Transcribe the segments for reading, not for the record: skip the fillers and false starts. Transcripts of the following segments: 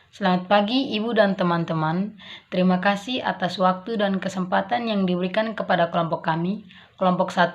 Selamat pagi Ibu dan teman-teman. Terima kasih atas waktu dan kesempatan yang diberikan kepada kelompok kami, kelompok 1,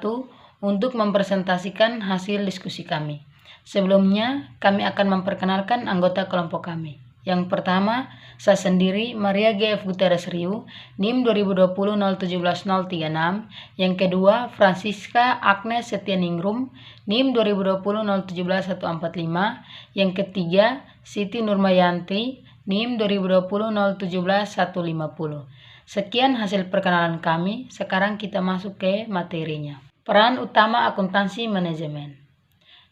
untuk mempresentasikan hasil diskusi kami. Sebelumnya, kami akan memperkenalkan anggota kelompok kami. Yang pertama, saya sendiri, Maria G.F. Gutierrez Riu, NIM 2020-017-036. Yang kedua, Francisca Agnes Setianingrum, NIM 2020-017-145. Yang ketiga, Siti Nurmayanti, NIM 2020-017-150. Sekian hasil perkenalan kami, sekarang kita masuk ke materinya. Peran utama akuntansi manajemen.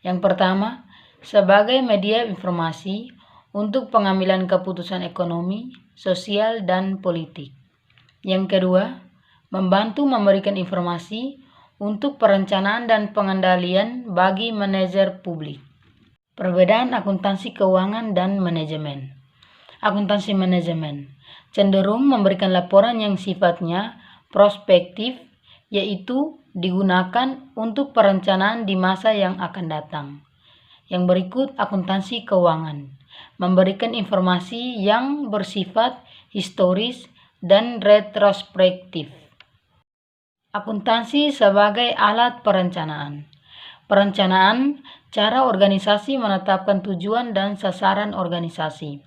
Yang pertama, sebagai media informasi untuk pengambilan keputusan ekonomi, sosial, dan politik. Yang kedua, membantu memberikan informasi untuk perencanaan dan pengendalian bagi manajer publik. Perbedaan akuntansi keuangan dan manajemen. Akuntansi manajemen cenderung memberikan laporan yang sifatnya prospektif, yaitu digunakan untuk perencanaan di masa yang akan datang. Yang berikut akuntansi keuangan, memberikan informasi yang bersifat historis dan retrospektif. Akuntansi sebagai alat perencanaan. Perencanaan, cara organisasi menetapkan tujuan dan sasaran organisasi.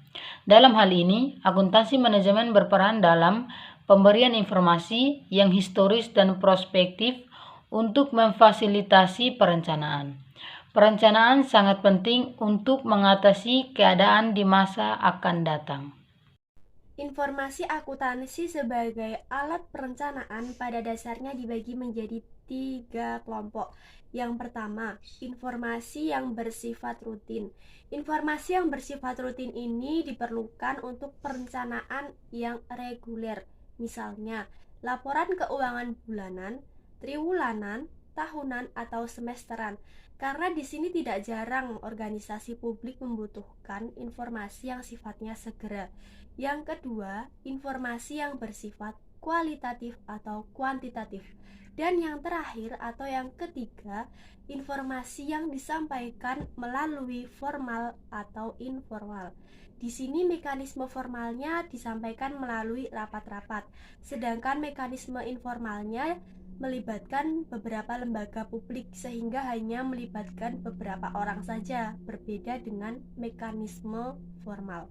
Dalam hal ini, akuntansi manajemen berperan dalam pemberian informasi yang historis dan prospektif untuk memfasilitasi perencanaan. Perencanaan sangat penting untuk mengatasi keadaan di masa akan datang. Informasi akuntansi sebagai alat perencanaan pada dasarnya dibagi menjadi 3 kelompok. Yang pertama, informasi yang bersifat rutin. Informasi yang bersifat rutin ini diperlukan untuk perencanaan yang reguler. Misalnya, laporan keuangan bulanan, triwulanan, tahunan, atau semesteran. Karena di sini tidak jarang organisasi publik membutuhkan informasi yang sifatnya segera. Yang kedua, informasi yang bersifat kualitatif atau kuantitatif. Dan yang terakhir atau yang ketiga, informasi yang disampaikan melalui formal atau informal. Di sini mekanisme formalnya disampaikan melalui rapat-rapat, sedangkan mekanisme informalnya melibatkan beberapa lembaga publik sehingga hanya melibatkan beberapa orang saja, berbeda dengan mekanisme formal.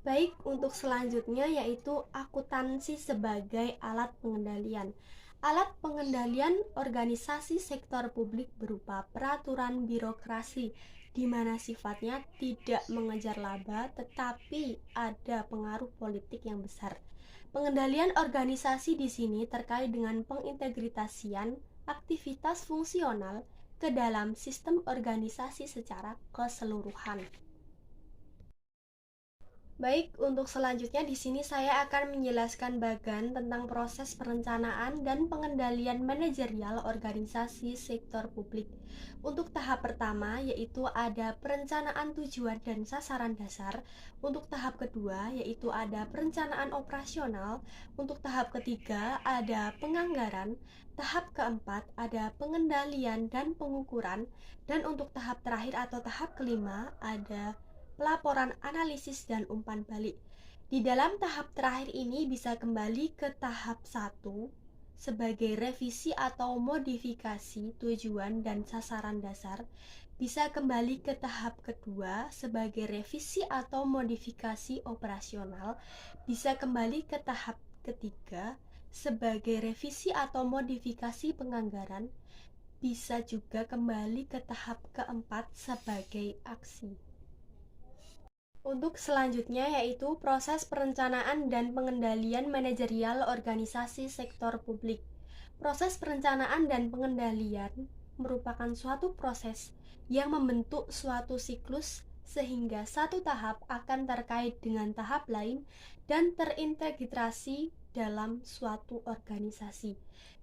Baik, untuk selanjutnya yaitu akuntansi sebagai alat pengendalian. Alat pengendalian organisasi sektor publik berupa peraturan birokrasi, di mana sifatnya tidak mengejar laba tetapi ada pengaruh politik yang besar. Pengendalian organisasi di sini terkait dengan pengintegritasian aktivitas fungsional ke dalam sistem organisasi secara keseluruhan. Baik, untuk selanjutnya di sini saya akan menjelaskan bagan tentang proses perencanaan dan pengendalian manajerial organisasi sektor publik. Untuk tahap pertama yaitu ada perencanaan tujuan dan sasaran dasar. Untuk tahap kedua yaitu ada perencanaan operasional. Untuk tahap ketiga ada penganggaran. Tahap keempat ada pengendalian dan pengukuran. Dan untuk tahap terakhir atau tahap kelima ada pelaporan analisis dan umpan balik. Di dalam tahap terakhir ini bisa kembali ke tahap 1 sebagai revisi atau modifikasi tujuan dan sasaran dasar, bisa kembali ke tahap kedua sebagai revisi atau modifikasi operasional, bisa kembali ke tahap ketiga sebagai revisi atau modifikasi penganggaran, bisa juga kembali ke tahap keempat sebagai aksi. Untuk selanjutnya yaitu proses perencanaan dan pengendalian manajerial organisasi sektor publik. Proses perencanaan dan pengendalian merupakan suatu proses yang membentuk suatu siklus sehingga satu tahap akan terkait dengan tahap lain dan terintegrasi dalam suatu organisasi,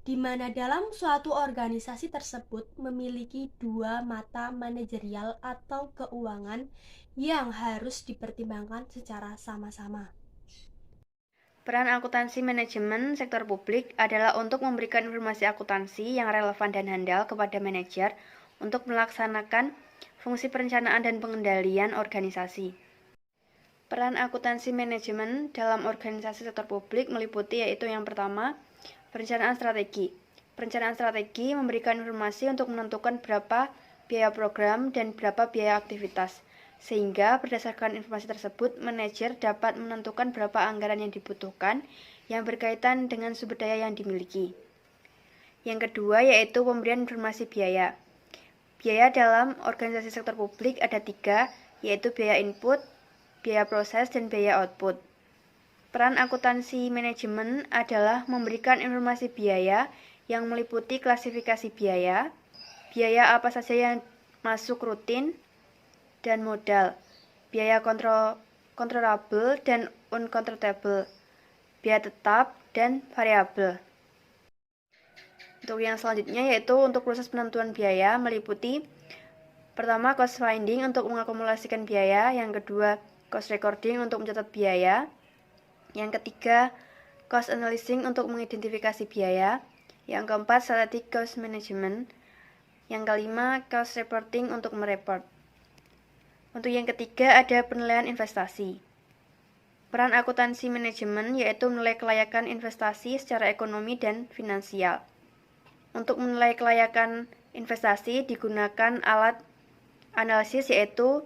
di mana dalam suatu organisasi tersebut memiliki dua mata manajerial atau keuangan yang harus dipertimbangkan secara sama-sama. Peran akuntansi manajemen sektor publik adalah untuk memberikan informasi akuntansi yang relevan dan handal kepada manajer untuk melaksanakan fungsi perencanaan dan pengendalian organisasi. Peran akuntansi manajemen dalam organisasi sektor publik meliputi yaitu yang pertama, perencanaan strategi. Perencanaan strategi memberikan informasi untuk menentukan berapa biaya program dan berapa biaya aktivitas. Sehingga berdasarkan informasi tersebut, manajer dapat menentukan berapa anggaran yang dibutuhkan yang berkaitan dengan sumber daya yang dimiliki. Yang kedua yaitu pemberian informasi biaya. Biaya dalam organisasi sektor publik ada 3, yaitu biaya input, biaya proses, dan biaya output. Peran akuntansi manajemen adalah memberikan informasi biaya yang meliputi klasifikasi biaya, biaya apa saja yang masuk rutin, dan modal, biaya controllable dan uncontrollable, biaya tetap, dan variabel. Untuk yang selanjutnya yaitu untuk proses penentuan biaya meliputi pertama cost finding untuk mengakumulasikan biaya, yang kedua cost recording untuk mencatat biaya, yang ketiga cost analyzing untuk mengidentifikasi biaya, yang keempat strategic cost management, yang kelima cost reporting untuk mereport. Untuk yang ketiga ada penilaian investasi. Peran akuntansi manajemen yaitu menilai kelayakan investasi secara ekonomi dan finansial. Untuk menilai kelayakan investasi digunakan alat analisis yaitu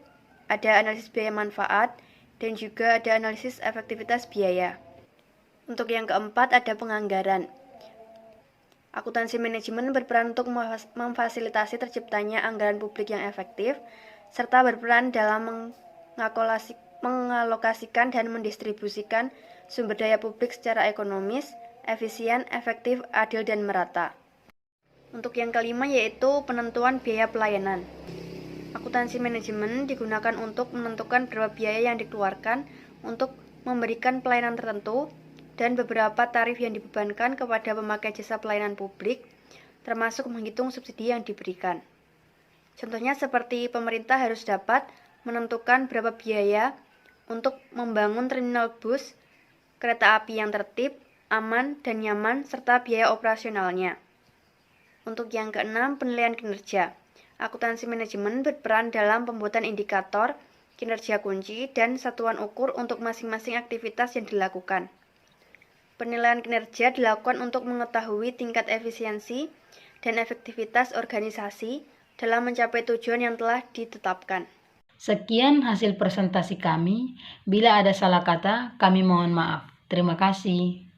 ada analisis biaya manfaat dan juga ada analisis efektivitas biaya. Untuk yang keempat ada penganggaran. Akuntansi manajemen berperan untuk memfasilitasi terciptanya anggaran publik yang efektif, serta berperan dalam mengalokasikan dan mendistribusikan sumber daya publik secara ekonomis, efisien, efektif, adil, dan merata. Untuk yang kelima yaitu penentuan biaya pelayanan. Akuntansi manajemen digunakan untuk menentukan berapa biaya yang dikeluarkan untuk memberikan pelayanan tertentu dan beberapa tarif yang dibebankan kepada pemakai jasa pelayanan publik, termasuk menghitung subsidi yang diberikan. Contohnya seperti pemerintah harus dapat menentukan berapa biaya untuk membangun terminal bus, kereta api yang tertib, aman, dan nyaman, serta biaya operasionalnya. Untuk yang keenam, penilaian kinerja. Akuntansi manajemen berperan dalam pembuatan indikator, kinerja kunci, dan satuan ukur untuk masing-masing aktivitas yang dilakukan. Penilaian kinerja dilakukan untuk mengetahui tingkat efisiensi dan efektivitas organisasi dalam mencapai tujuan yang telah ditetapkan. Sekian hasil presentasi kami. Bila ada salah kata, kami mohon maaf. Terima kasih.